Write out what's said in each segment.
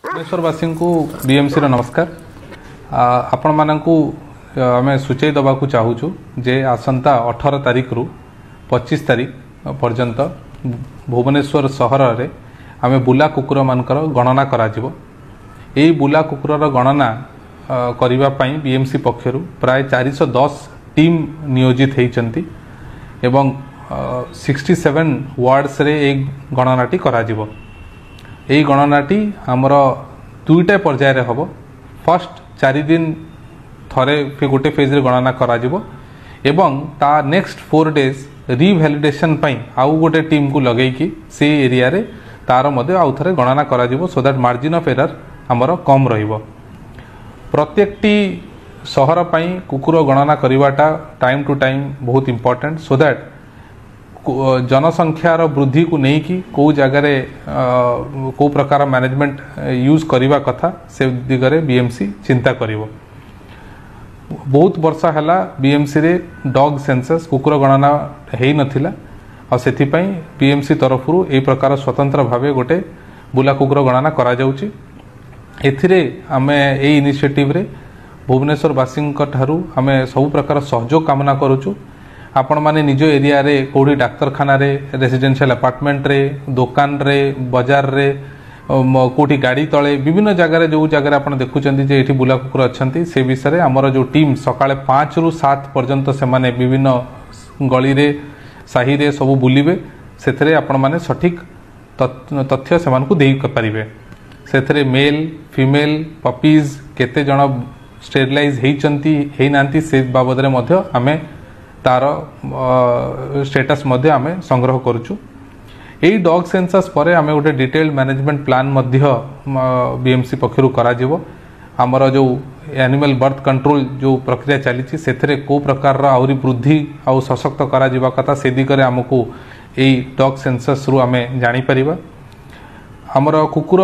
भुवनेश्वरवासी को बीएमसी नमस्कार। आपण मानकु आमे सूचई दबाकू चाहूचु जे आसंता 18 तारिख रु 25 तारिख पर्यंत भुवनेश्वर सहर रे आमे बुला कुकुर मानकर गणना करा जिवो। एई बुला कुकुर गणना करिबा पई बीएमसी पक्षरु प्राय 410 टीम नियोजित हेइचंती एवं 67 वार्ड्स रे एक गणनाटी करा जिवो। एई गणनाटी हमर दुईटा पर्याय रे हबो। फर्स्ट 4 दिन थरे गोटे फेज रे गणना करा जिवो एवं ता नेक्स्ट 4 डेज रिवैलिडेशन पई आउ गोटे टीम को लगेई कि से एरिया रे तार मध्ये आउ थरे गणना करा जिवो so that margin of error हमर कम रहिबो। प्रत्येकटी सहर पई कुकुर गणना करिवाटा टाइम टू टाइम बहुत इंपोर्टेंट सो दैट जनसंख्यार वृद्धि को नहीं कि को जगह रे को प्रकार मैनेजमेंट यूज करिवा कथा से दिगरे बीएमसी चिंता करिवो। बहुत वर्षा हला बीएमसी रे डॉग सेंसस कुकुर गणना हेई नथिला आ सेथि पई बीएमसी तरफरु ए प्रकार स्वतंत्र भावे गोटे बुला कुकुर गणना करा जाउची। एथिरे आमे ए इनिशिएटिव रे भुवनेश्वर वासिंक ठारू आमे सब प्रकार सहयोग कामना करूचु। आपण माने निज एरिया रे कोडी डाक्तरखाना रे रेसिडेंशियल अपार्टमेंट रे दुकान रे बाजार रे कोठी गाड़ी तले विभिन्न जगह रे जो जगह आपण देखुचंती जे एठी बुला कुकुर अछंती से विषय रे हमर जो टीम सकाळे 5 रु 7 पर्यंत से माने विभिन्न गली रे साही रे सब बुलिबे। सेथरे आपण माने सठिक तथ्य से मानकु देई परिबे। सेथरे मेल फीमेल पपीज केते जण स्टेरिलाइज हेइचंती हेइ नांती से बाबद रे मध्य आमे तार स्टेटस मध्य आमे संग्रह करूचु। एई डॉग सेंसस परे आमे गोटे डिटेल्ड मैनेजमेंट प्लान मध्य बीएमसी पक्षरु करा जिवो। हमर जो एनिमल बर्थ कंट्रोल जो प्रक्रिया चली सेथरे को प्रकार आउरी वृद्धि आउ सशक्त करा जिवा कथा से दिगरे हमकु एई डॉग सेंसस रु आमे जानि परिबा। हमर कुकुर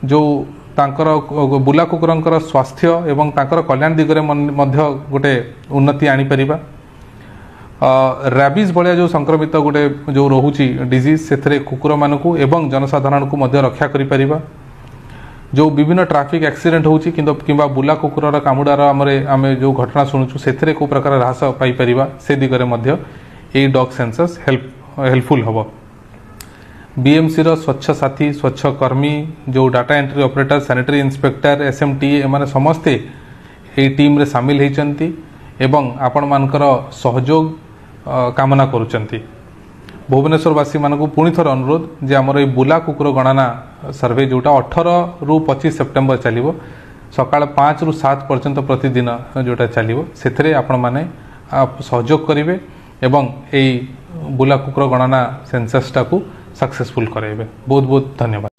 जो तांकर बुला कुकुरंकर स्वास्थ्य एवं तांकर कल्याण दिगरे मध्य गोटे उन्नति आनी परिबा। रैबिज भलिया जो संक्रमित गोटे जो रोहुची डिजीज सेथरे कुकुर मानकु एवं जनसाधारण को मध्य रक्षा करि परिबा। जो विभिन्न ट्रैफिक एक्सीडेंट होउची किंबा बुला कुकुरर कामुडार आमे जो घटना सुनुचु सेथरे को प्रकार ह्रास पाई परिबा से दिगरे मध्य ए डॉग सेंसस हेल्पफुल हबो। बीएमसी रो स्वच्छ साथी स्वच्छ कर्मी जो data entry operator sanitary inspector SMT एमाने समस्ते ए टीम रे शामिल हेचंती एवं आपण मानकर सहयोग कामना करूचंती। भुवनेश्वरवासी मानकु पुणी थर अनुरोध जे हमर ए बुला कुकुर गणना सर्वे जोटा 18 रु 25 सेप्टेम्बर चलिबो सकाळ 5 रु 7 पर्यंत प्रतिदिन जोटा चलिबो सेथरे आपण माने सहयोग करिवे एवं ए बुला कुकुर गणना सेंसस टाकू सक्सेसफुल कराइबे। बहुत बहुत धन्यवाद।